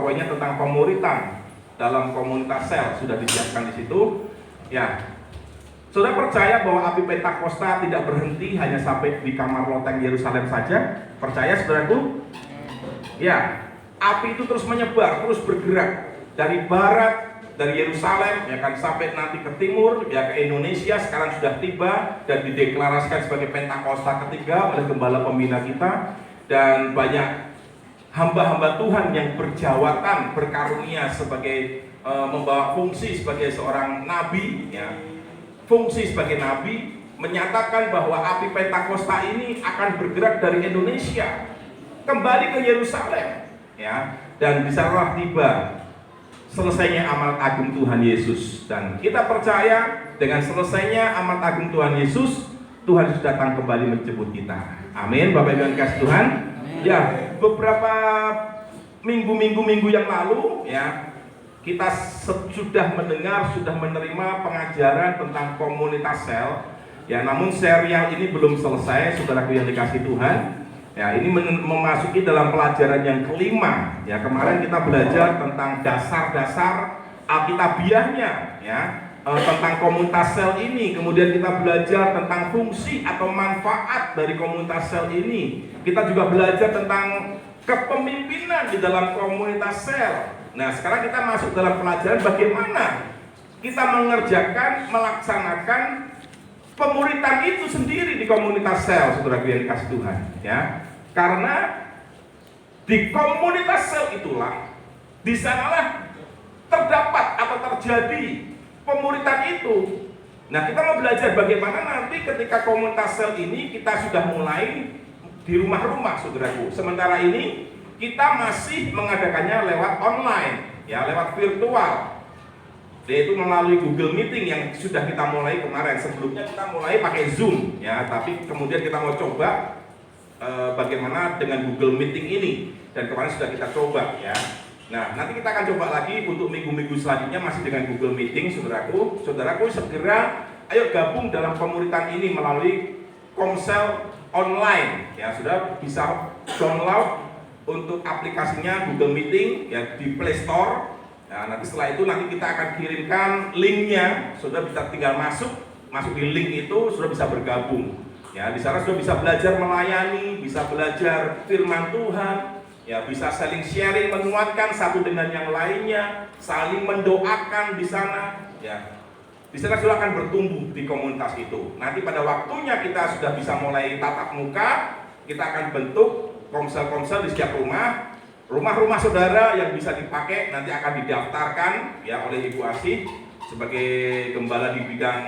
powerpointnya tentang pemuritan dalam komunitas sel sudah disiapkan di situ. Ya, saudara percaya bahwa api Pentakosta tidak berhenti hanya sampai di kamar loteng Yerusalem saja? Percaya saudaraku? Ya, api itu terus menyebar, terus bergerak dari barat, dari Yerusalem, ya kan, sampai nanti ke timur, ya ke Indonesia. Sekarang sudah tiba dan dideklarasikan sebagai Pentakosta ketiga oleh gembala pembina kita, dan banyak hamba-hamba Tuhan yang berjawatan, berkarunia sebagai membawa fungsi sebagai seorang nabi, ya, fungsi sebagai nabi, menyatakan bahwa api Pentakosta ini akan bergerak dari Indonesia kembali ke Yerusalem, ya, dan disanalah tiba selesainya amanat agung Tuhan Yesus. Dan kita percaya dengan selesainya amanat agung Tuhan Yesus, Tuhan Yesus datang kembali menjemput kita. Amin. Bapak Ibu yang kasih Tuhan. Ya, beberapa minggu yang lalu, ya, kita sudah mendengar, sudah menerima pengajaran tentang komunitas sel. Ya, namun serial ini belum selesai, saudaraku yang dikasih Tuhan. Ya, ini memasuki dalam pelajaran yang kelima. Ya, kemarin kita belajar tentang dasar-dasar alkitabiahnya, ya, tentang komunitas sel ini. Kemudian kita belajar tentang fungsi atau manfaat dari komunitas sel ini. Kita juga belajar tentang kepemimpinan di dalam komunitas sel. Nah, sekarang kita masuk dalam pelajaran bagaimana kita mengerjakan, melaksanakan pemuritan itu sendiri di komunitas sel, saudara yang dikasih Tuhan, ya. Karena di komunitas sel itulah, di sanalah terdapat atau terjadi pemuritan itu. Nah, kita mau belajar bagaimana nanti ketika komunitas sel ini kita sudah mulai di rumah-rumah, saudaraku. Sementara ini kita masih mengadakannya lewat online, ya, lewat virtual, yaitu melalui Google Meeting yang sudah kita mulai kemarin. Sebelumnya kita mulai pakai Zoom, ya, tapi kemudian kita mau coba bagaimana dengan Google Meeting ini, dan kemarin sudah kita coba, ya. Nah, nanti kita akan coba lagi untuk minggu-minggu selanjutnya masih dengan Google Meeting, saudaraku. Saudaraku segera ayo gabung dalam pemuritan ini melalui Komsel online, ya. Sudah bisa download untuk aplikasinya Google Meeting, ya, di Play Store. Nah, nanti setelah itu nanti kita akan kirimkan linknya, sudah bisa tinggal masuk di link itu, sudah bisa bergabung. Ya, di sana sudah bisa belajar melayani, bisa belajar firman Tuhan, ya, bisa saling sharing, menguatkan satu dengan yang lainnya, saling mendoakan di sana, ya. Di sana sudah akan bertumbuh di komunitas itu. Nanti pada waktunya kita sudah bisa mulai tatap muka, kita akan bentuk komsel-komsel di setiap rumah. Rumah-rumah saudara yang bisa dipakai nanti akan didaftarkan, ya, oleh Ibu Asih sebagai gembala di bidang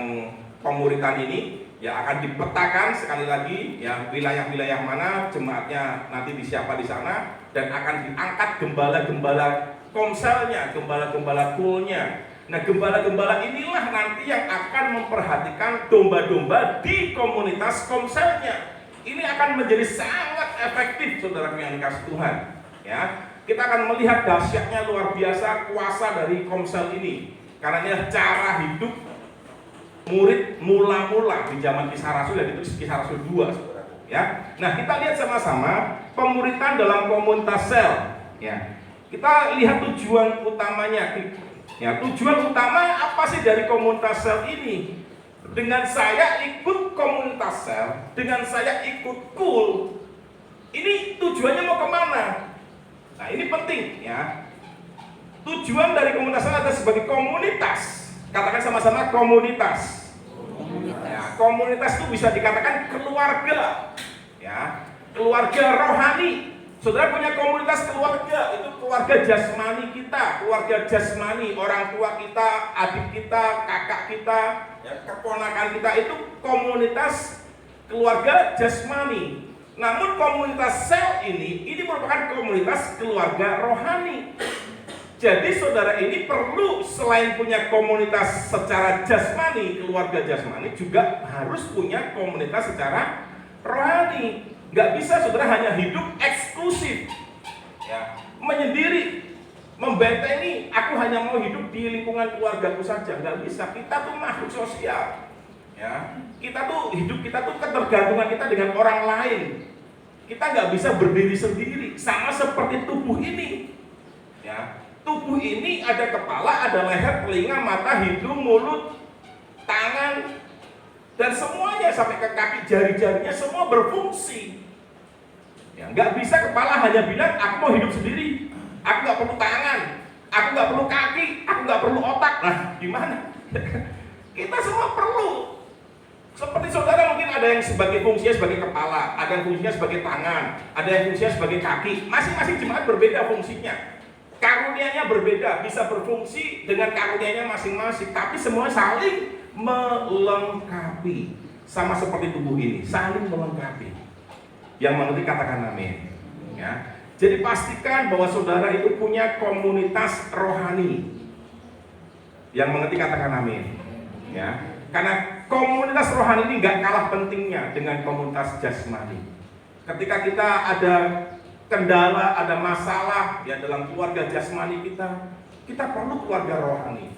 pemuritan ini, ya, akan dipetakan sekali lagi, ya, wilayah-wilayah mana jemaatnya nanti disiapa di sana, dan akan diangkat gembala-gembala komselnya, gembala-gembala kulnya. Nah, gembala-gembala inilah nanti yang akan memperhatikan domba-domba di komunitas komselnya. Ini akan menjadi sangat efektif, saudara yang dikasih Tuhan. Ya, kita akan melihat dahsyatnya luar biasa kuasa dari komsel ini, karena ini cara hidup murid mula-mula di zaman Kisah Rasul, dan itu Kisah Rasul 2, saudaraku, ya. Nah, kita lihat sama-sama pemuritan dalam komunitas sel, ya. Kita lihat tujuan utamanya, ya. Tujuan utama apa sih dari komunitas sel ini? Dengan saya ikut komunitas sel, dengan saya ikut kul, ini tujuannya mau kemana? Nah, ini penting, ya. Tujuan dari komunitas sel adalah sebagai komunitas. Katakan sama-sama komunitas. Ya, komunitas itu bisa dikatakan keluarga, ya, keluarga rohani. Saudara punya komunitas keluarga, itu keluarga jasmani kita, keluarga jasmani, orang tua kita, adik kita, kakak kita, ya, keponakan kita, itu komunitas keluarga jasmani. Namun komunitas sel ini merupakan komunitas keluarga rohani. Jadi saudara ini perlu selain punya komunitas secara jasmani, keluarga jasmani, juga harus punya komunitas secara rohani. Gak bisa saudara hanya hidup eksklusif, ya, menyendiri, membentengi, aku hanya mau hidup di lingkungan keluargaku saja. Gak bisa, kita tuh makhluk sosial, ya. Kita tuh hidup, kita tuh ketergantungan kita dengan orang lain. Kita gak bisa berdiri sendiri, sama seperti tubuh ini, ya. Tubuh ini ada kepala, ada leher, telinga, mata, hidung, mulut, tangan, dan semuanya sampai ke kaki, jari-jarinya semua berfungsi. Ya, nggak bisa kepala hanya bilang aku mau hidup sendiri, aku nggak perlu tangan, aku nggak perlu kaki, aku nggak perlu otak. Nah, gimana? Kita semua perlu. Seperti saudara mungkin ada yang sebagai fungsinya sebagai kepala, ada yang fungsinya sebagai tangan, ada yang fungsinya sebagai kaki. Masing-masing jemaat berbeda fungsinya. Karunianya berbeda, bisa berfungsi dengan karunianya masing-masing, tapi semua saling melengkapi. Sama seperti tubuh ini, saling melengkapi. Yang mengerti katakan amin. Ya. Jadi pastikan bahwa saudara itu punya komunitas rohani. Yang mengerti katakan amin. Ya. Karena komunitas rohani ini nggak kalah pentingnya dengan komunitas jasmani. Ketika kita ada kendala, ada masalah ya dalam keluarga jasmani kita perlu keluarga rohani.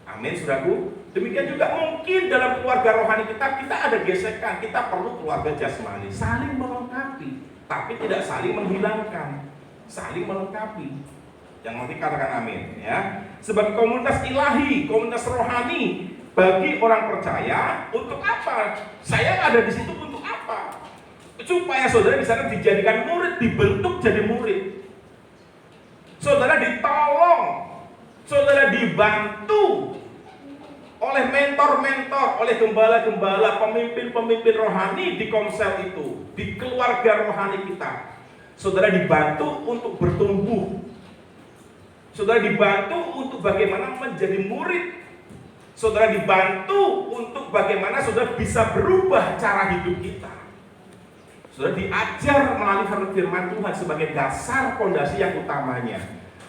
Amin, saudaraku. Demikian juga mungkin dalam keluarga rohani kita ada gesekan, kita perlu keluarga jasmani. Saling melengkapi, tapi tidak saling menghilangkan, saling melengkapi. Yang nanti katakan amin ya. Sebagai komunitas ilahi, komunitas rohani bagi orang percaya, untuk apa? Saya ada di situ untuk apa? Supaya saudara di sana dijadikan murid, dibentuk jadi murid. Saudara ditolong, saudara dibantu oleh mentor-mentor, oleh gembala-gembala, pemimpin-pemimpin rohani di komsel itu, di keluarga rohani kita. Saudara dibantu untuk bertumbuh. Saudara dibantu untuk bagaimana menjadi murid. Saudara dibantu untuk bagaimana saudara bisa berubah cara hidup kita. Saudara diajar melalui firman Tuhan sebagai dasar fondasi yang utamanya,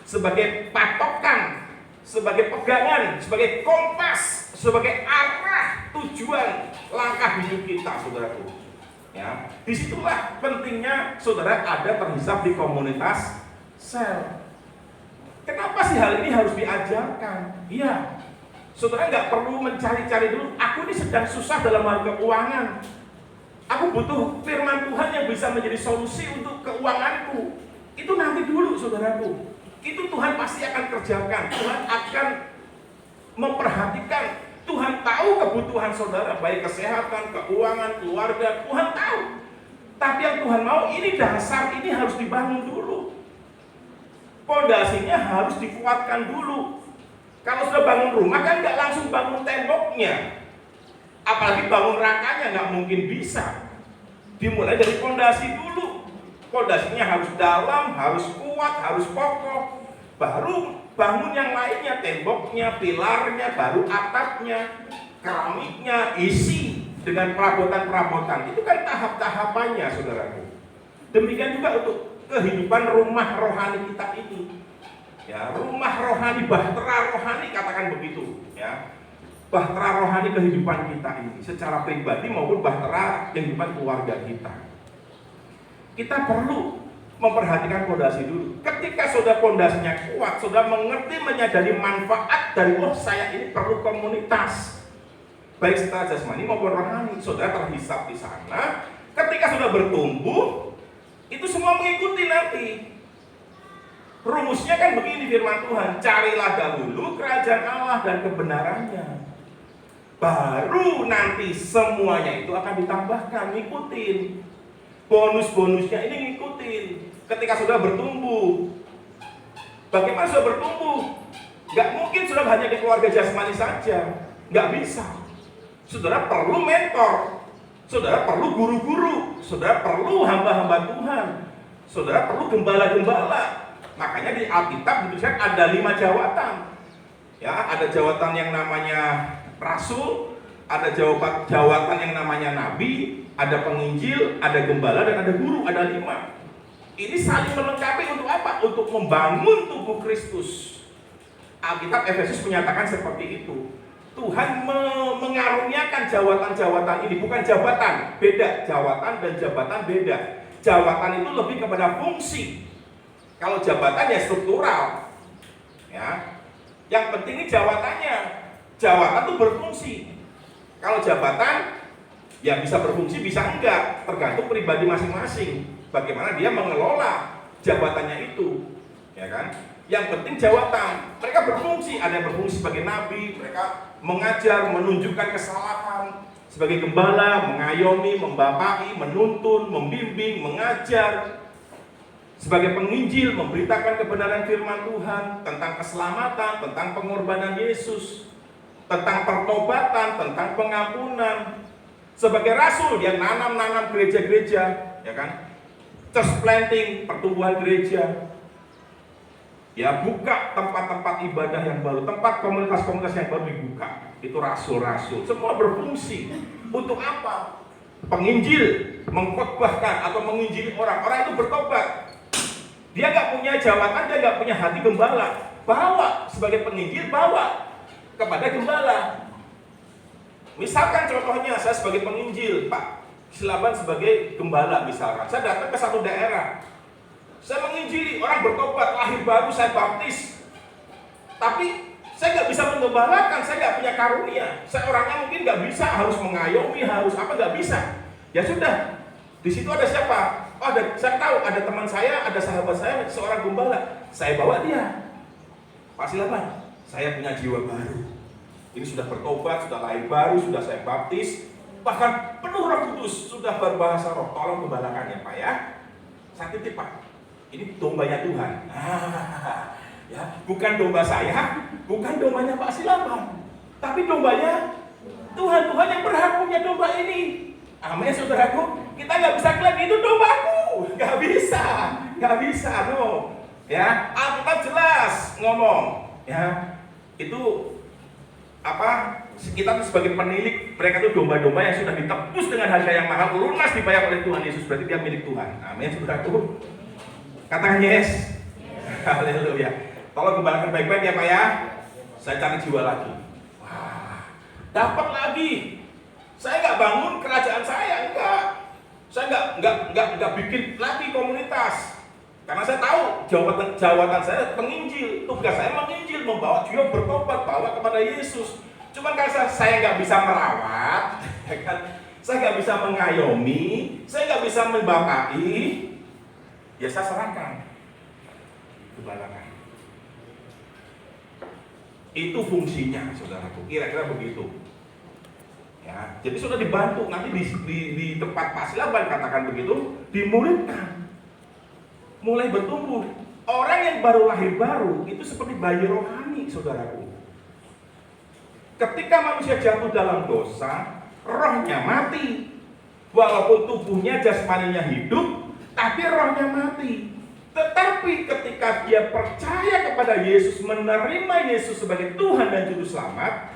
sebagai patokan, sebagai pegangan, sebagai kompas, sebagai arah tujuan langkah hidup kita, saudaraku. Ya, disitulah pentingnya saudara ada terhisap di komunitas sel. Kenapa sih hal ini harus diajarkan? Iya. Saudara nggak perlu mencari-cari dulu, aku ini sedang susah dalam hal keuangan. Aku butuh firman Tuhan yang bisa menjadi solusi untuk keuanganku. Itu nanti dulu saudaraku. Itu Tuhan pasti akan kerjakan. Tuhan akan memperhatikan. Tuhan tahu kebutuhan saudara, baik kesehatan, keuangan, keluarga. Tuhan tahu. Tapi yang Tuhan mau ini dasar ini harus dibangun dulu. Pondasinya harus dikuatkan dulu. Kalau sudah bangun rumah kan nggak langsung bangun temboknya, apalagi bangun rangkanya nggak mungkin bisa. Dimulai dari pondasi dulu. Pondasinya harus dalam, harus kuat, harus kokoh. Baru bangun yang lainnya, temboknya, pilarnya, baru atapnya, keramiknya, isi dengan perabotan-perabotan. Itu kan tahap-tahapannya, saudaraku. Demikian juga untuk kehidupan rumah rohani kita ini. Ya, rumah rohani, bahtera rohani, katakan begitu ya. Bahtera rohani kehidupan kita ini secara pribadi maupun bahtera kehidupan keluarga kita. Kita perlu memperhatikan pondasi dulu. Ketika saudara pondasinya kuat, saudara mengerti, menyadari manfaat dari saya ini perlu komunitas, baik secara jasmani maupun rohani. Saudara terhisap di sana. Ketika sudah bertumbuh, itu semua mengikuti nanti. Rumusnya kan begini firman Tuhan, carilah dahulu kerajaan Allah dan kebenarannya. Baru nanti semuanya itu akan ditambahkan, ngikutin. Bonus-bonusnya ini ngikutin. Ketika sudah bertumbuh, bagaimana sudah bertumbuh? Gak mungkin sudah hanya di keluarga jasmani saja, gak bisa. Saudara perlu mentor, saudara perlu guru-guru, saudara perlu hamba-hamba Tuhan, saudara perlu gembala-gembala. Makanya di Alkitab dituliskan ada 5 jawatan. Ya, ada jawatan yang namanya rasul, ada jawatan yang namanya nabi, ada penginjil, ada gembala dan ada guru, ada 5. Ini saling melengkapi untuk apa? Untuk membangun tubuh Kristus. Alkitab Efesus menyatakan seperti itu. Tuhan mengaruniakan jawatan-jawatan ini, bukan jabatan, beda. Jawatan dan jabatan beda. Jawatan itu lebih kepada fungsi. Kalau jabatan ya struktural, ya. Yang penting ini jawatannya. Jawatan itu berfungsi. Kalau jabatan ya bisa berfungsi, bisa enggak, tergantung pribadi masing-masing. Bagaimana dia mengelola jabatannya itu, ya kan? Yang penting jawatan. Mereka berfungsi, ada yang berfungsi sebagai nabi, mereka mengajar, menunjukkan kesalahan. Sebagai gembala, mengayomi, membapai, menuntun, membimbing, mengajar. Sebagai penginjil, memberitakan kebenaran firman Tuhan tentang keselamatan, tentang pengorbanan Yesus, tentang pertobatan, tentang pengampunan. Sebagai rasul, dia nanam gereja-gereja, ya kan? Church planting, pertumbuhan gereja. Ya, buka tempat-tempat ibadah yang baru, tempat komunitas-komunitas yang baru dibuka. Itu rasul-rasul, semua berfungsi. Untuk apa? Penginjil, mengkhotbahkan atau menginjili orang. Orang itu bertobat. Dia nggak punya jawatan, dia nggak punya hati gembala. Bawa sebagai penginjil, bawa kepada gembala. Misalkan contohnya saya sebagai penginjil, Pak Silaban sebagai gembala misalkan. Saya datang ke satu daerah. Saya menginjili, orang bertobat, lahir baru, saya baptis. Tapi saya nggak bisa menggembalakan, saya nggak punya karunia. Saya orangnya mungkin nggak bisa, harus mengayomi, harus apa, nggak bisa. Ya sudah, di situ ada siapa? Oh, saya tahu ada teman saya, ada sahabat saya, seorang gembala. Saya bawa dia. Pak Silaban, saya punya jiwa baru. Ini sudah bertobat, sudah lahir baru, sudah saya baptis. Bahkan penuh Roh Kudus, sudah berbahasa roh. Tolong gembalakan ya Pak ya. Saya titip Pak. Ini dombanya Tuhan. Ya, bukan domba saya, bukan dombanya Pak Silaban, tapi dombanya Tuhan. Tuhan yang berhak punya domba ini. Amin, saudaraku. Kita nggak bisa klaim itu dombaku, nggak bisa, no. Ya, Alkitab jelas ngomong, ya, itu apa? Kita sebagai penilik, mereka itu domba-domba yang sudah ditebus dengan harga yang mahal, lunas dibayar oleh Tuhan Yesus. Berarti dia milik Tuhan. Amin, saudaraku. Katakan yes. Haleluya. Tolong gembalakan baik-baik ya Pak ya. Saya cari jiwa lagi. Wah, dapat lagi. Saya nggak bangun kerajaan saya, enggak. Saya nggak bikin lagi komunitas. Karena saya tahu jawatan saya penginjil. Tugas saya menginjil, membawa jiwa bertobat, bawa kepada Yesus. Cuman karena saya nggak bisa merawat, ya kan? Saya nggak bisa mengayomi, saya nggak bisa membapai. Ya saya serahkan gembalakan. Itu fungsinya, saudaraku. Kira-kira begitu. Ya, jadi sudah dibantu. Nanti di tempat Pak Silaban katakan begitu, dimuridkan, mulai bertumbuh. Orang yang baru lahir baru itu seperti bayi rohani, saudaraku. Ketika manusia jatuh dalam dosa, rohnya mati. Walaupun tubuhnya jasmaninya hidup, tapi rohnya mati. Tetapi ketika dia percaya kepada Yesus, menerima Yesus sebagai Tuhan dan Juru Selamat,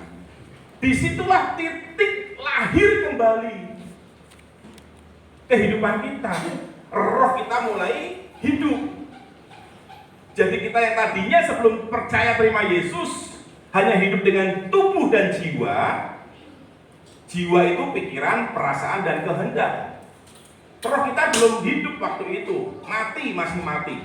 disitulah titik lahir kembali kehidupan kita. Roh kita mulai hidup. Jadi kita yang tadinya sebelum percaya terima Yesus hanya hidup dengan tubuh dan jiwa. Jiwa itu pikiran, perasaan, dan kehendak. Roh kita belum hidup waktu itu, masih mati.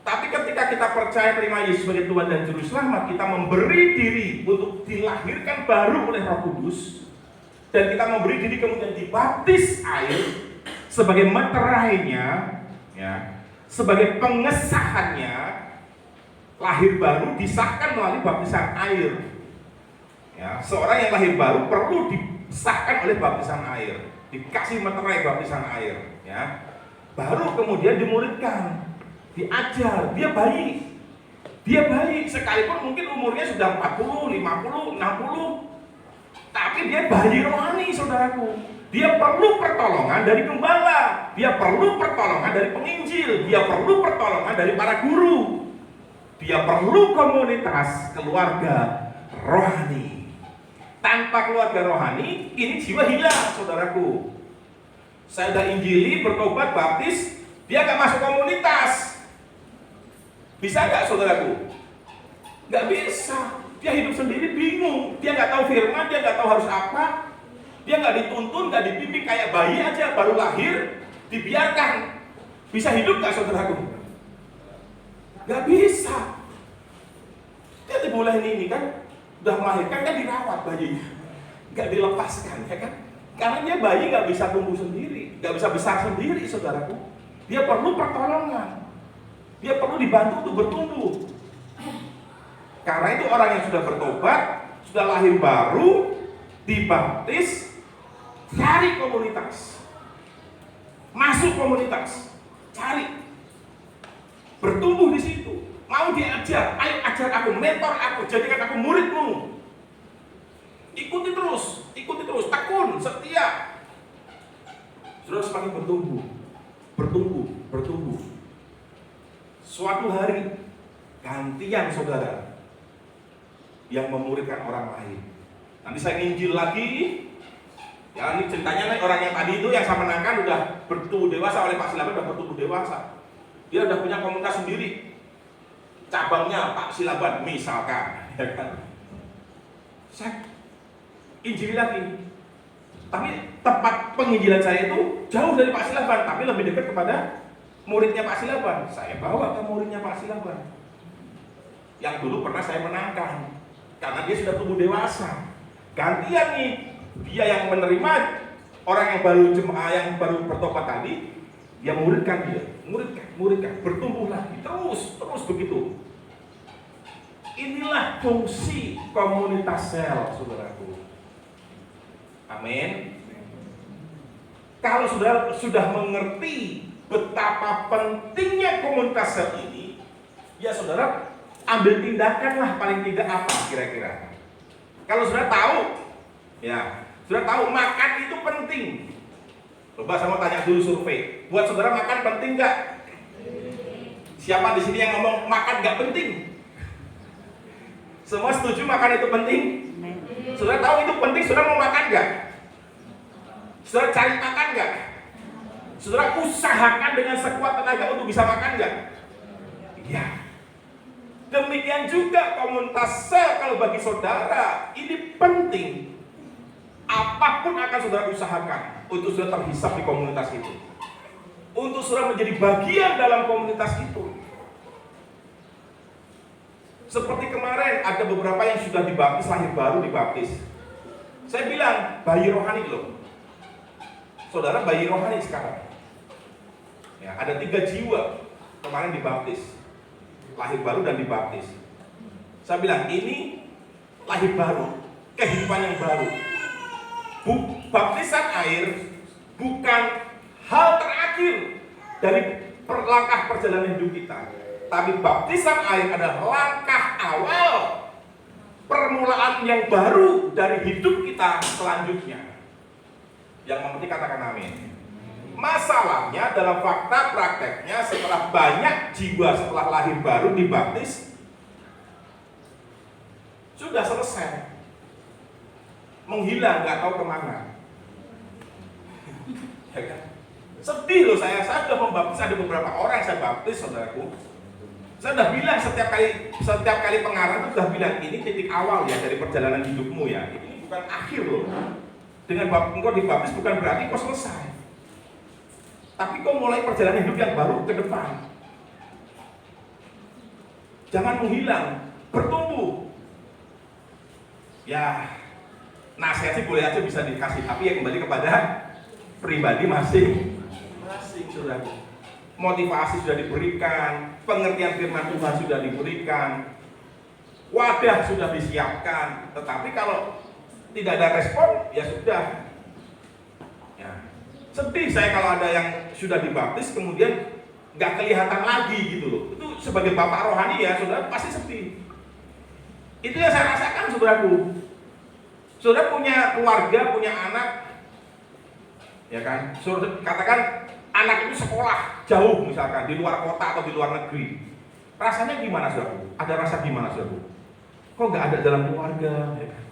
Tapi ketika kita percaya terima Yesus sebagai Tuhan dan Juru Selamat, kita memberi diri untuk dilahirkan baru oleh Roh Kudus, dan kita memberi diri kemudian dibaptis air sebagai meterainya, ya, sebagai pengesahannya. Lahir baru disahkan melalui baptisan air. Ya, seorang yang lahir baru perlu disahkan oleh baptisan air, dikasih meterai baptisan air, ya. Baru kemudian dimuridkan, diajar. Dia bayi sekalipun mungkin umurnya sudah 40, 50, 60, tapi dia bayi rohani, saudaraku. Dia perlu pertolongan dari gembala, dia perlu pertolongan dari penginjil, dia perlu pertolongan dari para guru, dia perlu komunitas keluarga rohani. Tanpa keluarga rohani, ini jiwa hilang, saudaraku. Saya udah injili, bertobat, baptis, dia gak masuk komunitas. Bisa gak, saudaraku? Gak bisa. Dia hidup sendiri, bingung. Dia gak tahu firman, dia gak tahu harus apa. Dia gak dituntun, gak dibimbing, kayak bayi aja, baru lahir, dibiarkan. Bisa hidup gak, saudaraku? Gak bisa. Dia dimulai ini kan, udah melahirkan kan dirawat bayinya, nggak dilepaskan, ya kan? Karena dia bayi nggak bisa tumbuh sendiri, nggak bisa besar sendiri, saudaraku. Dia perlu pertolongan, dia perlu dibantu untuk bertumbuh. Karena itu orang yang sudah bertobat, sudah lahir baru, dibaptis, cari komunitas, masuk komunitas, cari, bertumbuh di situ. Mau diajar, ayo ajar aku, mentor aku, jadikan aku muridmu. Ikuti terus, tekun, setia. Sudah semakin bertumbuh. Suatu hari gantian saudara yang memuridkan orang lain. Nanti saya nginjil lagi. Ya ini ceritanya nih, orang yang tadi itu yang saya menangkan udah bertumbuh dewasa, oleh Pak Silaban udah bertumbuh dewasa. Dia udah punya komunitas sendiri. Cabangnya Pak Silaban misalkan, ya kan? Saya injili lagi. Tapi tempat penginjilan saya itu jauh dari Pak Silaban, tapi lebih dekat kepada muridnya Pak Silaban. Saya bawa ke muridnya Pak Silaban. Yang dulu pernah saya menangkan, karena dia sudah tumbuh dewasa. Gantian nih, dia yang menerima orang yang baru jemaah yang baru bertobat tadi, dia muridkan, bertumbuh lagi, terus begitu. Inilah fungsi komunitas sel, saudaraku. Amin. Kalau sudah mengerti betapa pentingnya komunitas sel ini, ya saudara, ambil tindakanlah paling tidak apa kira-kira. Kalau sudah tahu, ya sudah tahu makan itu penting. Coba saya mau tanya dulu survei, buat saudara makan penting nggak? Siapa di sini yang ngomong makan nggak penting? Semua setuju makan itu penting? Saudara tahu itu penting, saudara mau makan nggak? Saudara cari makan nggak? Saudara usahakan dengan sekuat tenaga untuk bisa makan nggak? Iya. Demikian juga komunitas sel kalau bagi saudara ini penting. Apapun akan saudara usahakan untuk saudara terhisap di komunitas itu, untuk saudara menjadi bagian dalam komunitas itu. Seperti kemarin ada beberapa yang sudah dibaptis, lahir baru dibaptis. Saya bilang bayi rohani loh, saudara bayi rohani sekarang. Ya, ada 3 jiwa kemarin dibaptis, lahir baru dan dibaptis. Saya bilang ini lahir baru, kehidupan yang baru. Baptisan air bukan hal terakhir dari langkah perjalanan hidup kita, tapi baptisan air adalah langkah awal permulaan yang baru dari hidup kita selanjutnya. Yang mengerti katakan amin. Masalahnya dalam fakta prakteknya, setelah banyak jiwa setelah lahir baru dibaptis sudah selesai, menghilang, nggak tahu kemana. Ya kan? Sedih loh saya sudah membaptis, ada beberapa orang saya baptis, saudaraku. Saya sudah bilang setiap kali pengarang itu sudah bilang ini titik awal ya dari perjalanan hidupmu ya. Ini bukan akhir loh. Dengan engkau dibaptis bukan berarti kau selesai. Tapi kau mulai perjalanan hidup yang baru ke depan. Jangan menghilang, bertumbuh. Ya, nasihat sih boleh aja bisa dikasih, tapi ya kembali kepada pribadi masing-masing, saudara. Motivasi sudah diberikan, pengertian firman Tuhan sudah diberikan, wadah sudah disiapkan. Tetapi kalau tidak ada respon, ya sudah. Ya. Sedih saya kalau ada yang sudah dibaptis kemudian nggak kelihatan lagi gitu loh. Itu sebagai bapak rohani ya, saudara pasti sedih. Itu yang saya rasakan, saudaraku. Saudara punya keluarga, punya anak, ya kan? Saudara katakan anak itu sekolah jauh misalkan di luar kota atau di luar negeri. Rasanya gimana, saudaraku? Ada rasa gimana, saudaraku? Kok nggak ada dalam keluarga? Ya kan?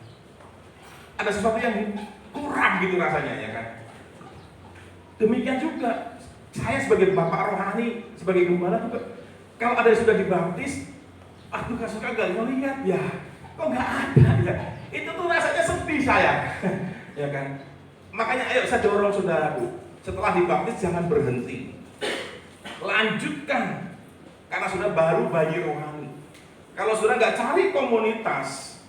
Ada sesuatu yang kurang gitu rasanya, ya kan? Demikian juga saya sebagai bapak rohani, sebagai gembala juga, kalau ada yang sudah dibaptis, aduh kan suka gak ngelihat ya, kok nggak ada ya? Itu tuh rasanya sedih saya, ya kan? Makanya ayo saya dorong saudaraku, setelah dibaptis jangan berhenti, lanjutkan, karena sudah baru bayi rohani. Kalau sudah nggak cari komunitas,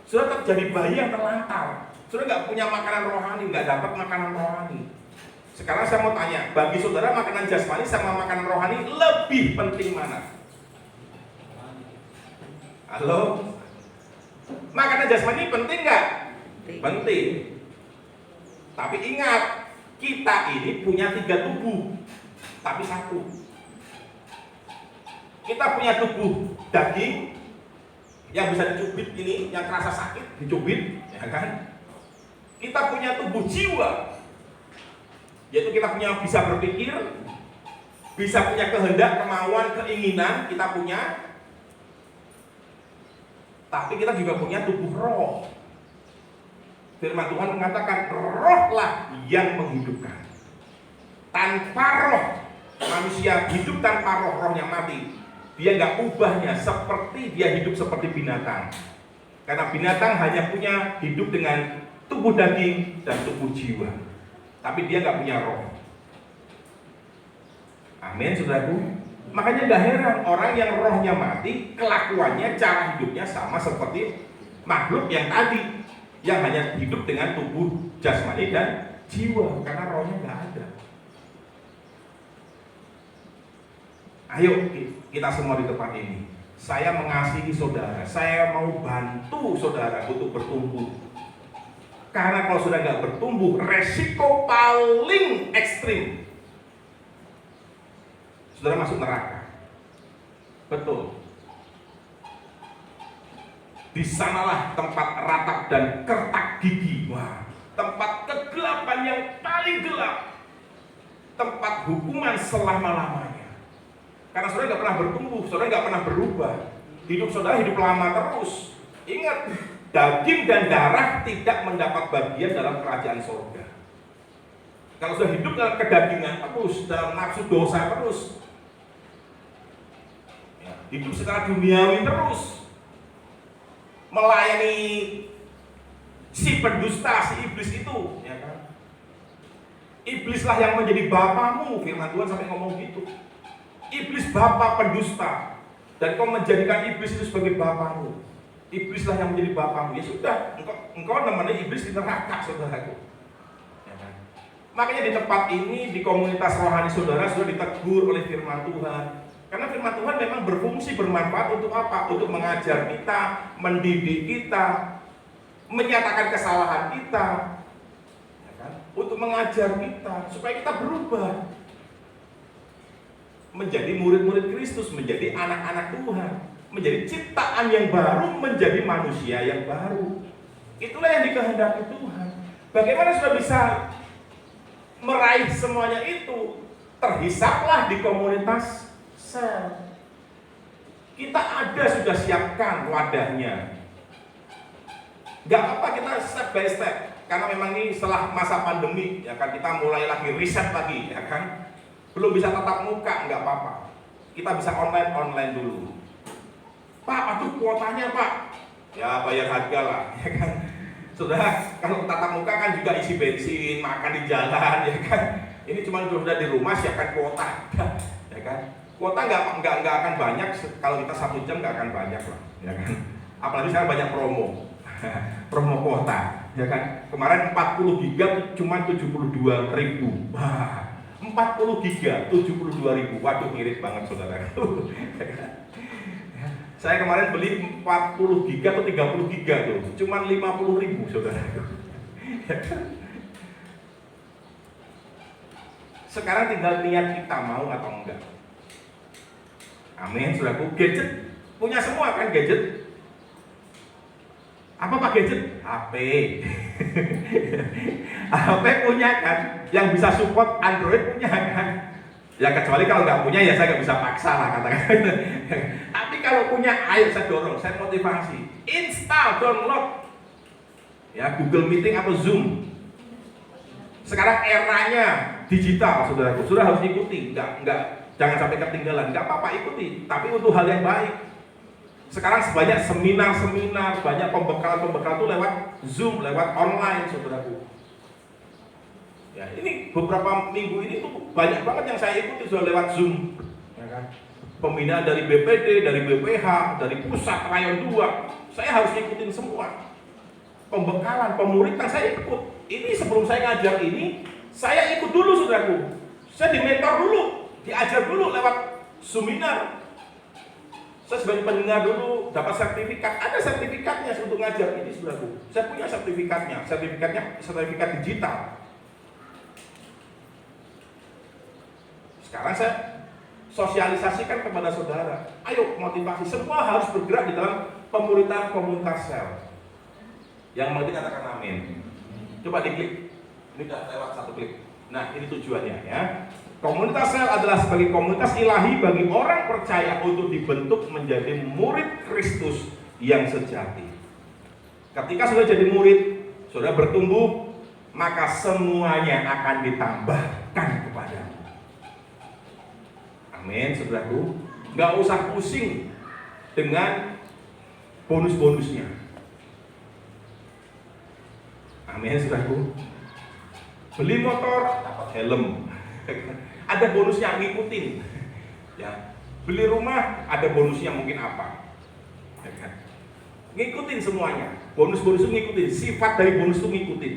sudah terjadi bayi yang terlantar, sudah nggak punya makanan rohani, nggak dapat makanan rohani. Sekarang saya mau tanya, bagi saudara makanan jasmani sama makanan rohani lebih penting mana? Halo? Makanan jasmani penting nggak? Penting. Tapi ingat, kita ini punya 3 tubuh, tapi satu. Kita punya tubuh daging yang bisa dicubit ini, yang kerasa sakit, dicubit, ya kan? Kita punya tubuh jiwa, yaitu kita punya bisa berpikir, bisa punya kehendak, kemauan, keinginan, kita punya. Tapi kita juga punya tubuh roh. Firman Tuhan mengatakan rohlah yang menghidupkan. Tanpa roh, manusia hidup tanpa roh, rohnya mati. Dia nggak ubahnya seperti dia hidup seperti binatang. Karena binatang hanya punya hidup dengan tubuh daging dan tubuh jiwa. Tapi dia nggak punya roh. Amin, saudaraku. Makanya nggak heran orang yang rohnya mati, kelakuannya, cara hidupnya sama seperti makhluk yang tadi, yang hanya hidup dengan tubuh jasmani dan jiwa, karena rohnya nggak ada. Ayo kita semua di tempat ini, saya mengasihi saudara, saya mau bantu saudara untuk bertumbuh. Karena kalau sudah nggak bertumbuh, resiko paling ekstrim, saudara masuk neraka. Betul. Di sanalah tempat ratap dan kertak gigi. Wah, tempat kegelapan yang paling gelap, tempat hukuman selama-lamanya. Karena saudara nggak pernah bertumbuh, saudara nggak pernah berubah. Hidup saudara hidup lama terus. Ingat, daging dan darah tidak mendapat bagian dalam kerajaan surga. Kalau sudah hidup dalam kedagingan terus, dalam nafsu dosa terus, ya, hidup secara duniawi terus, melayani si pendusta, si iblis itu, ya kan? Iblislah yang menjadi bapamu, firman Tuhan sampai ngomong gitu. Iblis bapa pendusta, dan kau menjadikan iblis itu sebagai bapamu. Iblislah yang menjadi bapamu. Ya sudah, engkau namanya iblis di neraka, saudaraku. Ya kan? Makanya di tempat ini, di komunitas rohani saudara sudah ditegur oleh firman Tuhan. Karena firman Tuhan memang berfungsi, bermanfaat untuk apa? Untuk mengajar kita, mendidik kita, menyatakan kesalahan kita, ya kan? Untuk mengajar kita supaya kita berubah, menjadi murid-murid Kristus, menjadi anak-anak Tuhan, menjadi ciptaan yang baru, menjadi manusia yang baru. Itulah yang dikehendaki Tuhan. Bagaimana sudah bisa meraih semuanya itu? Terhisaplah di komunitas sel. Kita ada, sudah siapkan wadahnya. Gak apa-apa, kita step by step. Karena memang ini setelah masa pandemi, ya kan, kita mulai lagi riset lagi, ya kan. Belum bisa tatap muka, nggak apa-apa. Kita bisa online dulu. Pak, aduh kuotanya Pak. Ya bayar harga lah, ya kan. Sudah, kalau tatap muka kan juga isi bensin, makan di jalan, ya kan. Ini cuma sudah di rumah siapkan kuota, ya kan. Kuota nggak akan banyak, kalau kita 1 jam nggak akan banyak lah, ya kan. Apalagi sekarang banyak promo, promo kuota, ya kan. Kemarin 40 giga cuma 72.000. Wah. 40 giga, 72.000. Waduh, mirip banget saudara. Saya kemarin beli 40 giga atau 30 giga tuh, cuman 50.000 saudara. Sekarang tinggal niat kita mau atau enggak. Amin, saudaraku. Gadget punya semua kan, gadget. Apa Pak gadget? HP. HP punya kan, yang bisa support Android punya kan. Ya kecuali kalau nggak punya ya saya nggak bisa paksa lah katakan. Tapi kalau punya, ayo saya dorong, saya motivasi. Install, download. Ya Google Meeting atau Zoom. Sekarang eranya digital, saudaraku. Sudah harus ikuti, jangan sampai ketinggalan. Nggak apa-apa ikuti, tapi untuk hal yang baik. Sekarang sebanyak seminar-seminar, banyak pembekalan-pembekalan itu lewat Zoom, lewat online, saudaraku. Ya, ini beberapa minggu ini tuh banyak banget yang saya ikuti sudah lewat Zoom, ya kan? Pembinaan dari BPD, dari BPH, dari pusat rayon 2, saya harus ikutin semua. Pembekalan, pemuritan saya ikut. Ini sebelum saya ngajar ini, saya ikut dulu, saudaraku. Saya dimentor dulu, diajar dulu lewat seminar. Saya sebagai pendengar dulu dapat sertifikat, ada sertifikatnya untuk ngajar ini saudaraku. Saya punya sertifikat digital. Sekarang saya sosialisasikan kepada saudara. Ayo motivasi, semua harus bergerak di dalam pemuritan komunitas sel. Yang mengerti katakan amin. Coba diklik. Ini udah lewat satu klik. Nah, ini tujuannya ya. Komunitas sel adalah sebagai komunitas ilahi bagi orang percaya untuk dibentuk menjadi murid Kristus yang sejati. Ketika sudah jadi murid, sudah bertumbuh, maka semuanya akan ditambahkan kepadamu. Amin, saudaraku. Nggak usah pusing dengan bonus-bonusnya. Amin, saudaraku. Beli motor, dapat helm. Ada bonusnya, ngikutin. Ya. Beli rumah, ada bonusnya mungkin apa. Ya kan? Ngikutin semuanya. Bonus-bonus itu ngikutin. Sifat dari bonus itu ngikutin.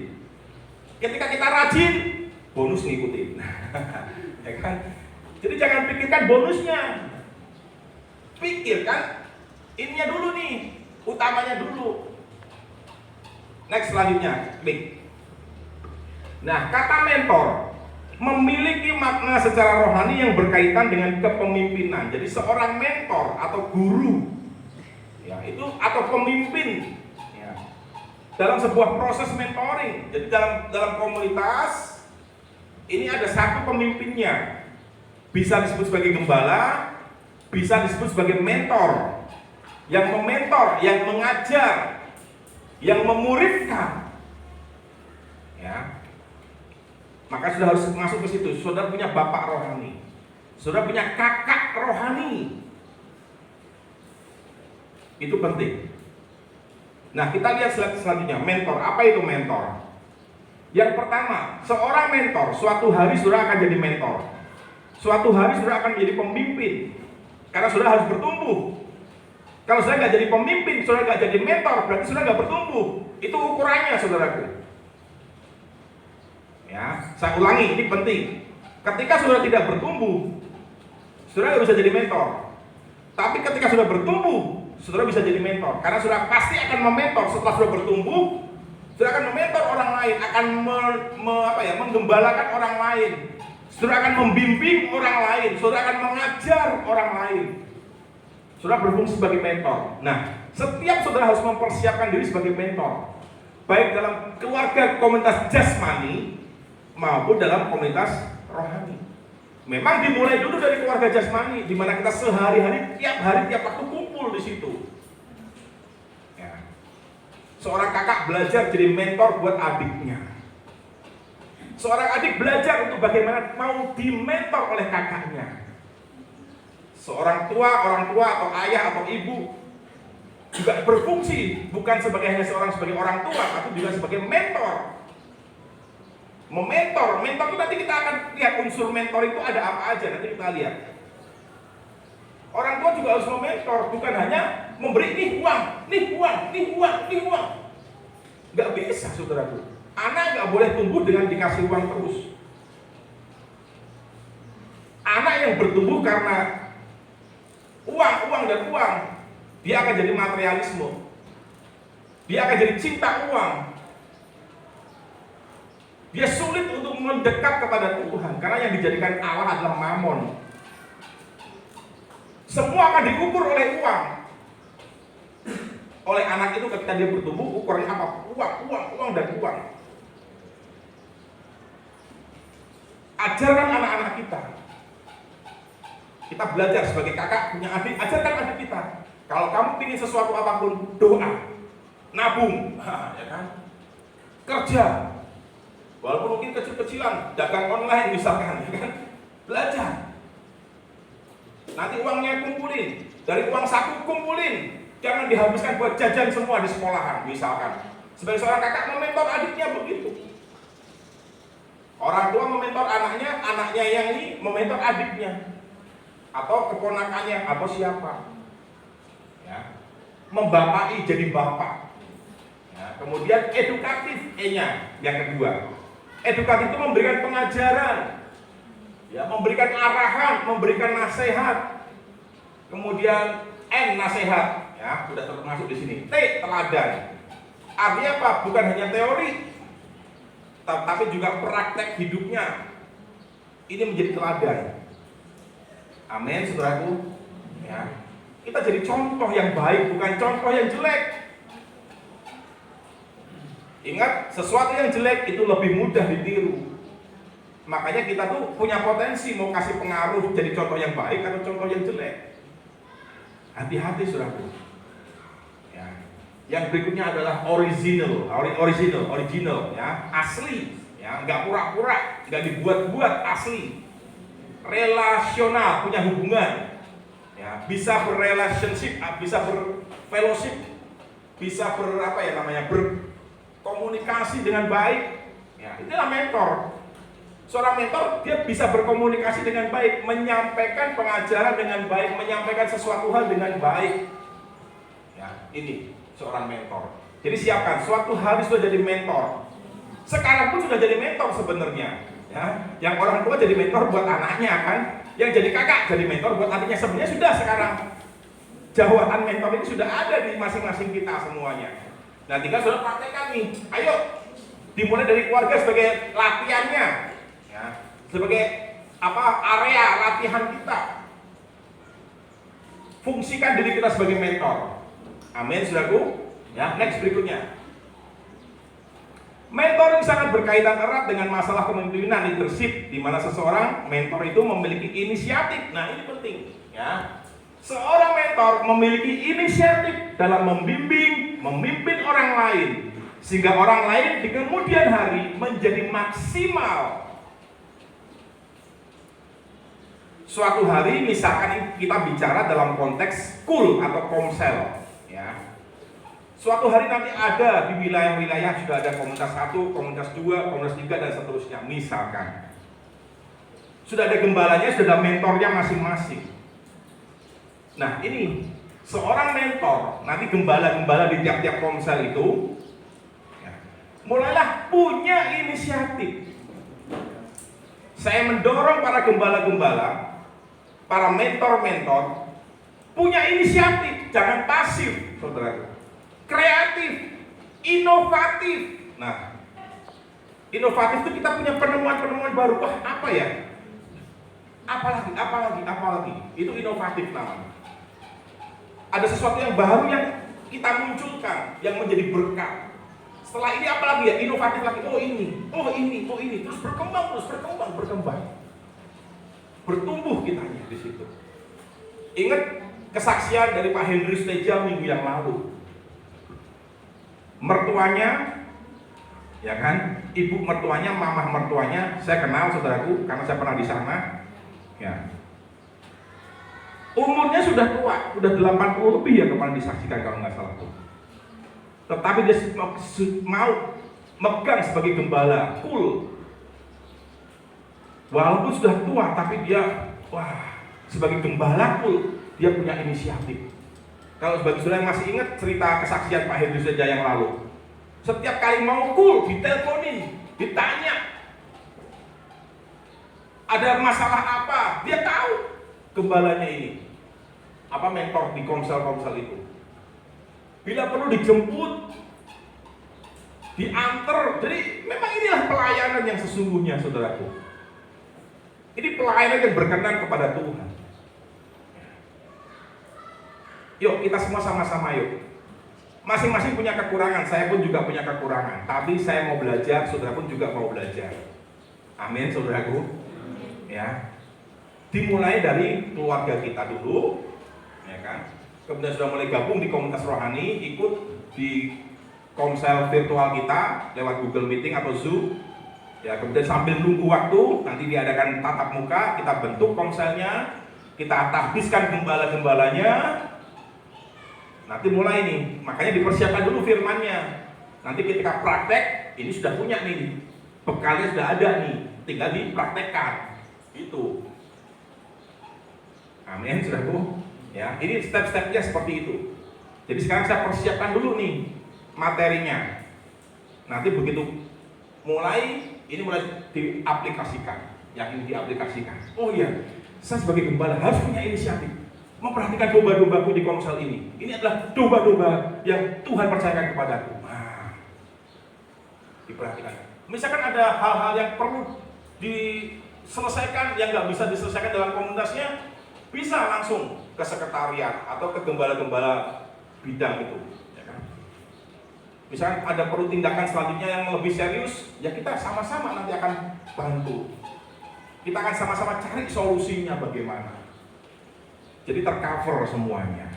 Ketika kita rajin, bonus ngikutin. Ya kan? Jadi jangan pikirkan bonusnya. Pikirkan ininya dulu nih, utamanya dulu. Next selanjutnya, klik. Nah, kata mentor memiliki makna secara rohani yang berkaitan dengan kepemimpinan. Jadi seorang mentor atau guru, ya itu atau pemimpin, ya, dalam sebuah proses mentoring. Jadi dalam komunitas ini ada satu pemimpinnya. Bisa disebut sebagai gembala, bisa disebut sebagai mentor, yang mementor, yang mengajar, yang memuridkan, ya. Maka sudah harus masuk ke situ. Saudara punya bapak rohani, saudara punya kakak rohani, itu penting. Nah, kita lihat slide selanjutnya. Mentor, apa itu mentor? Yang pertama, seorang mentor suatu hari saudara akan jadi mentor. Suatu hari saudara akan menjadi pemimpin, karena saudara harus bertumbuh. Kalau saudara nggak jadi pemimpin, saudara nggak jadi mentor, berarti saudara nggak bertumbuh. Itu ukurannya, saudaraku. Ya, saya ulangi, ini penting. Ketika saudara tidak bertumbuh, saudara nggak bisa jadi mentor. Tapi ketika sudah bertumbuh, saudara bisa jadi mentor. Karena saudara pasti akan mementor setelah sudah bertumbuh. Saudara akan mementor orang lain, akan menggembalakan orang lain. Saudara akan membimbing orang lain, saudara akan mengajar orang lain. Saudara berfungsi sebagai mentor. Nah, setiap saudara harus mempersiapkan diri sebagai mentor, baik dalam keluarga komunitas jasmani maupun dalam komunitas rohani. Memang dimulai dulu dari keluarga jasmani, di mana kita sehari-hari, tiap hari, tiap waktu kumpul di situ. Ya. Seorang kakak belajar jadi mentor buat adiknya. Seorang adik belajar untuk bagaimana mau dimentor oleh kakaknya. Seorang tua, orang tua atau ayah atau ibu juga berfungsi bukan hanya sebagai orang tua, tapi juga sebagai mentor. Mementor itu nanti kita akan lihat unsur mentor itu ada apa aja, nanti kita lihat. Orang tua juga harus mementor, bukan hanya memberi nih uang. Gak bisa, saudaraku. Anak nggak boleh tumbuh dengan dikasih uang terus. Anak yang bertumbuh karena uang dan uang, dia akan jadi materialisme. Dia akan jadi cinta uang. Dia sulit untuk mendekat kepada Tuhan karena yang dijadikan Allah adalah mamon. Semua akan diukur oleh uang. Oleh anak itu ketika dia bertumbuh, ukurannya apa? Uang dan uang. Ajarkan anak-anak kita. Kita belajar sebagai kakak punya adik, ajarkan adik kita. Kalau kamu ingin sesuatu apapun, doa, nabung, ya kan? Kerja. Walaupun mungkin kecil-kecilan, dagang online misalkan, ya kan? Belajar. Nanti uangnya kumpulin, dari uang saku kumpulin. Jangan dihabiskan buat jajan semua di sekolahan, misalkan. Sebagai seorang kakak mementor adiknya begitu. Orang tua mementor anaknya, anaknya yang ini mementor adiknya, atau keponakannya, atau siapa. Ya. Membapai jadi bapak. Ya. Kemudian edukatif, E-nya yang kedua. Edukatif itu memberikan pengajaran, ya, memberikan arahan, memberikan nasihat. Kemudian N nasihat, ya, sudah termasuk di sini. T teladan. Artinya apa? Bukan hanya teori, tapi juga praktek hidupnya. Ini menjadi teladan. Amin, saudaraku. Ya. Kita jadi contoh yang baik, bukan contoh yang jelek. Ingat, sesuatu yang jelek itu lebih mudah ditiru. Makanya kita tuh punya potensi mau kasih pengaruh jadi contoh yang baik atau contoh yang jelek. Hati-hati, saudaraku. Ya. Yang berikutnya adalah original, ya, asli, ya, nggak pura-pura, nggak dibuat-buat, asli. Relasional, punya hubungan, ya, bisa berrelationship, bisa berfellowship, bisa berkomunikasi dengan baik. Ya, inilah mentor. Seorang mentor dia bisa berkomunikasi dengan baik, menyampaikan pengajaran dengan baik, menyampaikan sesuatu hal dengan baik. Ya, ini seorang mentor. Jadi siapkan, suatu hari sudah jadi mentor. Sekarang pun sudah jadi mentor sebenarnya. Ya, yang orang tua jadi mentor buat anaknya kan, yang jadi kakak jadi mentor buat adiknya. Sebenarnya sudah sekarang jawatan mentor ini sudah ada di masing-masing kita semuanya. Nah, tinggal sudah praktekkan nih. Ayo, dimulai dari keluarga sebagai latihannya, ya, sebagai area latihan kita. Fungsikan diri kita sebagai mentor. Amin, saudaraku. Ya, next berikutnya. Mentoring sangat berkaitan erat dengan masalah kepemimpinan leadership, di mana seseorang mentor itu memiliki inisiatif. Nah, ini penting, ya. Seorang mentor memiliki inisiatif dalam memimpin orang lain, sehingga orang lain di kemudian hari menjadi maksimal. Suatu hari, misalkan kita bicara dalam konteks school atau komsel, ya. Suatu hari nanti ada di wilayah-wilayah sudah ada komunitas 1, komunitas 2, komunitas 3 dan seterusnya. Misalkan sudah ada gembalanya, sudah ada mentornya masing-masing. Nah, ini seorang mentor, nanti gembala-gembala di tiap-tiap komsel itu, ya, mulailah punya inisiatif. Saya mendorong para gembala-gembala, para mentor-mentor punya inisiatif, jangan pasif, saudara. Kreatif, inovatif. Nah, inovatif itu kita punya penemuan-penemuan baru. Wah, apa ya? Apalagi. Itu inovatif namanya. Ada sesuatu yang baru yang kita munculkan, yang menjadi berkat. Setelah ini apalagi ya? Inovatif lagi. Oh ini. Terus berkembang. Bertumbuh kitanya di situ. Ingat kesaksian dari Pak Henry Steja minggu yang lalu. Mertuanya, ya kan, ibu mertuanya, mamah mertuanya, saya kenal, saudaraku, karena saya pernah di sana. Ya. Umurnya sudah tua, sudah 80 lebih ya kemarin disaksikan kalau nggak salah tuh. Tetapi dia mau megang sebagai gembala, cool. Walaupun sudah tua, tapi dia, sebagai gembala cool, dia punya inisiatif. Kalau sebagai saudara yang masih ingat cerita kesaksian Pak Henry saja yang lalu, setiap kali mau cool, diteleponin, ditanya ada masalah apa, dia tahu gembalanya ini, mentor di komsel-komsel itu. Bila perlu dijemput, diantar. Jadi memang inilah pelayanan yang sesungguhnya, saudaraku. Ini pelayanan yang berkenan kepada Tuhan. Yuk kita semua sama-sama yuk. Masing-masing punya kekurangan, saya pun juga punya kekurangan. Tapi saya mau belajar, saudara pun juga mau belajar. Amin, saudaraku. Ya. Dimulai dari keluarga kita dulu, ya kan. Kemudian sudah mulai gabung di komunitas rohani, ikut di komsel virtual kita lewat Google Meeting atau Zoom. Ya, kemudian sambil nunggu waktu, nanti diadakan tatap muka, kita bentuk komselnya, kita habiskan gembala-gembalanya. Nanti mulai nih, makanya dipersiapkan dulu firmannya. Nanti ketika praktek, ini sudah punya nih, bekalnya sudah ada nih, tinggal dipraktekkan. Itu. Amin, saudaraku. Ya, ini step-stepnya seperti itu. Jadi sekarang saya persiapkan dulu nih materinya. Nanti begitu mulai, ini mulai diaplikasikan, yang ini diaplikasikan. Oh iya, saya sebagai gembala harus punya inisiatif. memperhatikan domba-dombaku di Komsel ini. Ini adalah domba-domba yang Tuhan percayakan kepadaku. Nah, diperhatikan. Misalkan ada hal-hal yang perlu diselesaikan yang nggak bisa diselesaikan dalam komunitasnya, bisa langsung ke sekretariat atau ke gembala-gembala bidang itu. Ya kan? Misalkan ada perlu tindakan selanjutnya yang lebih serius, ya kita sama-sama nanti akan bantu. Kita akan sama-sama cari solusinya bagaimana. Jadi tercover semuanya.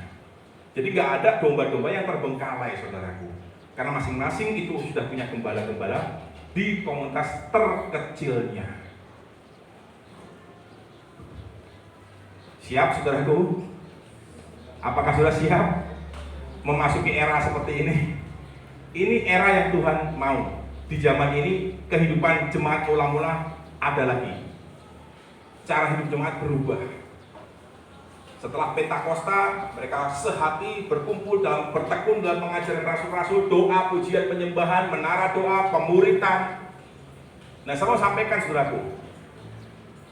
Jadi nggak ada domba-domba yang terbengkalai, saudaraku. Karena masing-masing itu sudah punya gembala-gembala di komunitas terkecilnya. Siap, saudaraku? Apakah sudah siap memasuki era seperti ini? Ini era yang Tuhan mau. Di zaman ini kehidupan jemaat mula-mula ada lagi. Cara hidup jemaat berubah. Setelah Pentakosta, mereka sehati berkumpul bertekun dalam pengajaran rasul-rasul, doa, pujian, penyembahan, menara doa, pemuritan. Nah, saya mau sampaikan, saudaraku,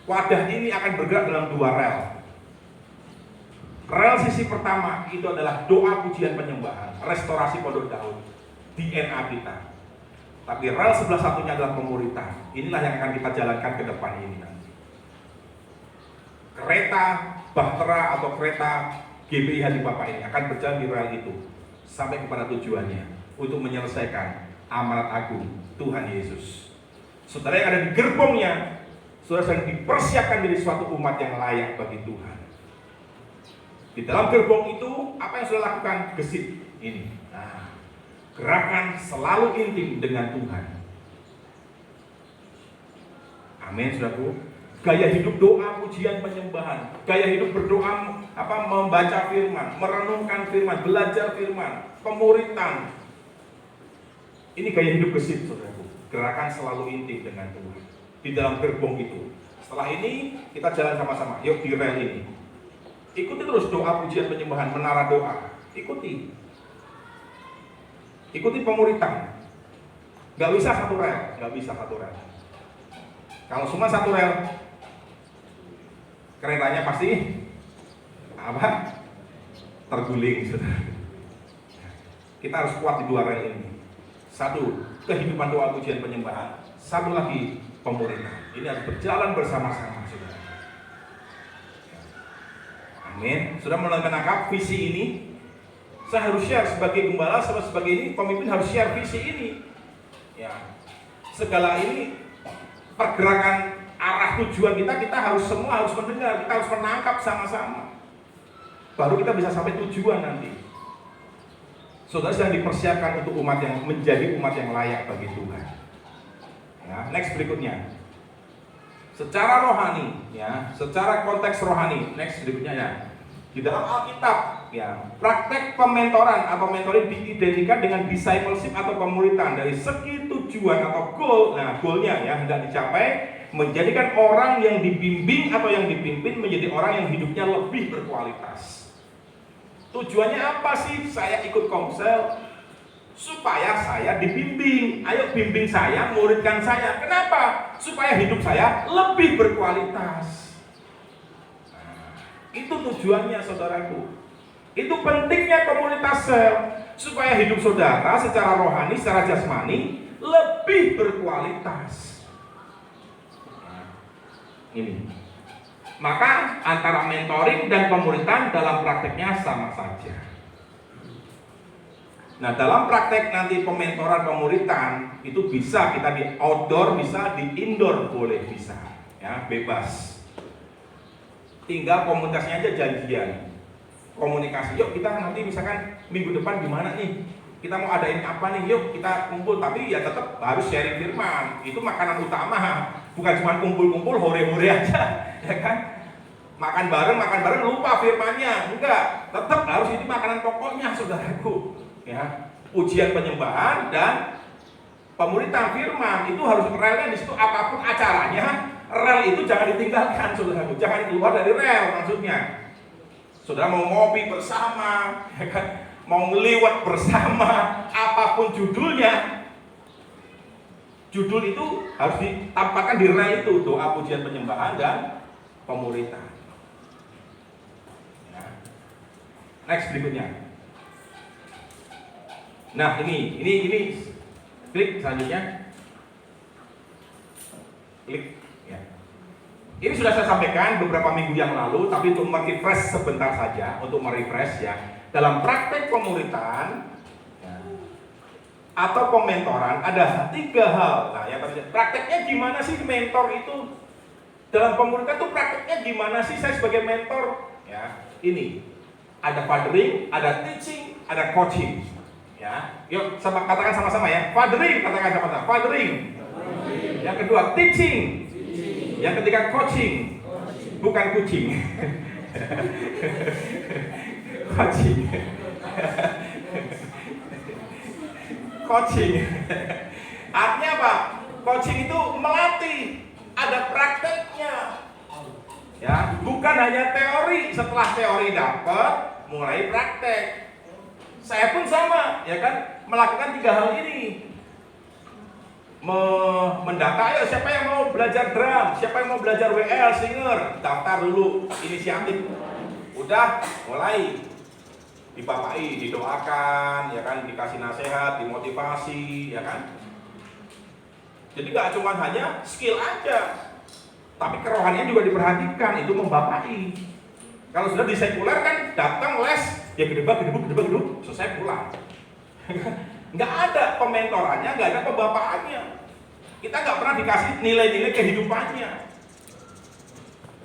wadah ini akan bergerak dalam dua rel. Rel sisi pertama itu adalah doa, pujian, penyembahan, restorasi Pondok Daud, DNA kita. Tapi rel sebelah satunya adalah pemuritan. Inilah yang akan kita jalankan ke depan ini nanti. Kereta Bahtera atau kereta GBIH di Bapak ini akan berjalan di rel itu sampai kepada tujuannya untuk menyelesaikan amanat agung Tuhan Yesus. Saudara yang ada di gerbongnya, saudara sedang dipersiapkan menjadi suatu umat yang layak bagi Tuhan. Di dalam gerbong itu, apa yang saudara lakukan? Gesit ini. Nah, gerakan selalu intim dengan Tuhan. Amin, saudaraku. Gaya hidup doa, pujian, penyembahan. Gaya hidup berdoa, membaca firman, merenungkan firman, belajar firman, pemuritan. Ini gaya hidup gesit, saudaraku. Gerakan selalu intim dengan Tuhan di dalam gerbong itu. Setelah ini kita jalan sama-sama. Yuk di rel ini. Ikuti terus doa, pujian, penyembahan, menara doa. Ikuti. Ikuti pemuritan. Gak bisa satu rel, gak bisa satu rel. Kalau cuma satu rel, keretanya pasti terguling, saudara. Kita harus kuat di dua rel ini. Satu, kehidupan doa, pujian, penyembahan. Satu lagi, pemuritan. Ini harus berjalan bersama-sama, saudara. Amin. Sudah mulai menangkap visi ini. Saya harus share sebagai gembala, sebagai ini pemimpin harus share visi ini. Ya, segala ini pergerakan arah tujuan kita harus semua harus mendengar, kita harus menangkap sama-sama. Baru kita bisa sampai tujuan nanti. Saudara sedang dipersiapkan untuk umat yang menjadi umat yang layak bagi Tuhan. Ya, next berikutnya. Secara rohani, ya, secara konteks rohani, next berikutnya ya. Di dalam Alkitab, ya, praktek pementoran atau mentoring diidentikan dengan discipleship atau pemuritan dari segi tujuan atau goal. Nah, goalnya ya hendak dicapai menjadikan orang yang dibimbing atau yang dipimpin menjadi orang yang hidupnya lebih berkualitas. Tujuannya apa sih saya ikut Komsel? Supaya saya dibimbing. Ayo bimbing saya, muridkan saya. Kenapa? Supaya hidup saya lebih berkualitas. Nah, itu tujuannya, saudaraku. Itu pentingnya komunitas sel, supaya hidup saudara secara rohani, secara jasmani lebih berkualitas. Ini. Maka antara mentoring dan pemuritan dalam prakteknya sama saja. Nah, dalam praktek nanti pementoran pemuritan itu bisa kita di outdoor, bisa di indoor, boleh bisa, ya, bebas. Tinggal komunitasnya aja janjian, komunikasi. Yuk kita nanti misalkan minggu depan gimana nih? Kita mau adain apa nih? Yuk kita kumpul, tapi ya tetap harus sharing firman. Itu makanan utama, bukan cuma kumpul-kumpul hore-hore aja, ya kan? Makan bareng lupa firmannya. Enggak, tetap harus ini makanan pokoknya, saudaraku. Ya, ujian penyembahan dan pemuritan firman itu harus relnya di situ, apapun acaranya, rel itu jangan ditinggalkan, saudaraku. Jangan keluar dari rel, maksudnya. Saudara mau ngopi bersama, ya kan? Mau ngeliwat bersama, apapun judulnya, judul itu harus ditampakkan di rel itu, doa, pujian, penyembahan dan pemuritan. Ya. Next berikutnya. Nah, ini klik selanjutnya. Klik ya. Ini sudah saya sampaikan beberapa minggu yang lalu, tapi untuk merefresh sebentar saja, untuk merefresh ya. Dalam praktek pemuritan ya, atau pementoran ada 3 hal. Nah, yang tadi prakteknya gimana sih mentor itu? Dalam pemuritan itu prakteknya gimana sih saya sebagai mentor? Ya, ini ada fathering, ada teaching, ada coaching. Ya, yuk katakan sama-sama ya. Fathering, katakan sama-sama. Fathering. Yang kedua teaching. Yang ketiga coaching. Bukan kucing. Coaching. Coaching. Artinya apa? Coaching itu melatih, ada prakteknya. Ya, bukan hanya teori. Setelah teori dapat, mulai praktek. Saya pun sama, ya kan, melakukan 3 hal ini. Mendata, ayo siapa yang mau belajar drum, siapa yang mau belajar WL, singer, daftar dulu, inisiatif. Udah, mulai dipapai, didoakan, ya kan, dikasih nasihat, dimotivasi, ya kan. Jadi gak cuma hanya skill aja, tapi kerohanian juga diperhatikan, itu membapai. Kalau sudah di sekuler kan datang les, ya gedebak, selesai pulang. Nggak ada pementorannya, nggak ada pembapaannya. Kita nggak pernah dikasih nilai-nilai kehidupannya.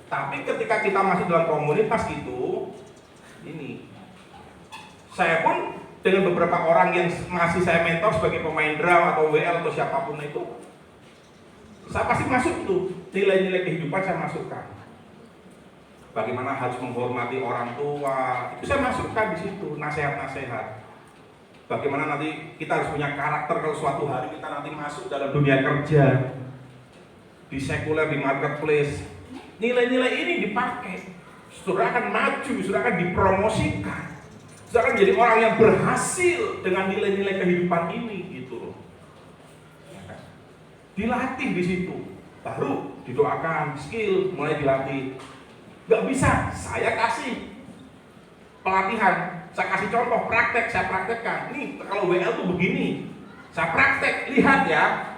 Tapi ketika kita masuk dalam komunitas itu, ini, saya pun dengan beberapa orang yang ngasih saya mentor sebagai pemain drum atau WL atau siapapun itu, saya pasti masuk tuh nilai-nilai kehidupan saya masukkan. Bagaimana harus menghormati orang tua, itu saya masukkan di situ, nasihat-nasihat. Bagaimana nanti kita harus punya karakter kalau suatu hari kita nanti masuk dalam dunia kerja, di sekuler, di marketplace. Nilai-nilai ini dipakai, saudara akan maju, saudara akan dipromosikan, saudara akan menjadi orang yang berhasil dengan nilai-nilai kehidupan ini, gitu loh. Dilatih di situ, baru didoakan, skill mulai dilatih. Gak bisa, saya kasih pelatihan, saya kasih contoh, praktek, saya praktekkan. Nih, kalau WL tuh begini, saya praktek, lihat ya.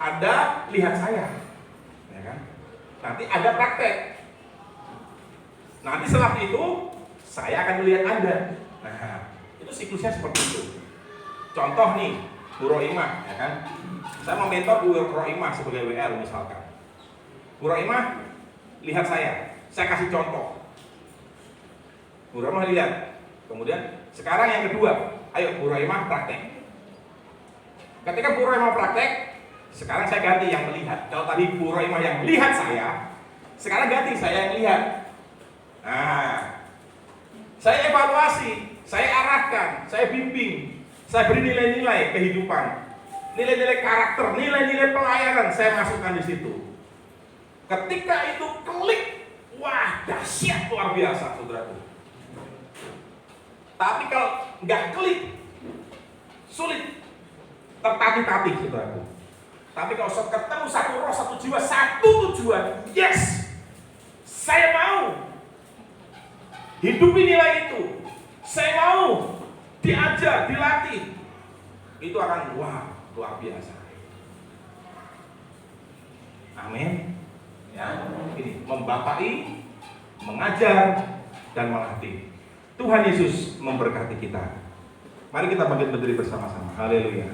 Ada, lihat saya, ya kan? Nanti ada praktek. Nanti setelah itu, saya akan melihat Anda. Nah, itu siklusnya seperti itu. Contoh nih, Bu Roimah, ya kan? Saya mementor Bu Roimah sebagai WL misalkan. Bu Roimah, lihat saya kasih contoh. Bu Roimah lihat. Kemudian sekarang yang kedua, ayo Bu Roimah praktek. Ketika Bu Roimah praktek, sekarang saya ganti yang melihat. Kalau tadi Bu Roimah yang melihat saya, sekarang ganti saya yang lihat. Nah, saya evaluasi, saya arahkan, saya bimbing, saya beri nilai-nilai kehidupan, nilai-nilai karakter, nilai-nilai pelayanan saya masukkan di situ. Ketika itu klik, wah dahsyat luar biasa, saudaraku. Tapi kalau nggak klik, sulit, tertatih-tatih, saudaraku. Tapi kalau ketemu satu roh, satu jiwa, satu tujuan, yes, saya mau hidupi nilai itu, saya mau diajar, dilatih, itu akan wah luar biasa. Amin. Ya, ini membapai, mengajar, dan melatih. Tuhan Yesus memberkati kita. Mari kita bangkit berdiri bersama-sama. Haleluya.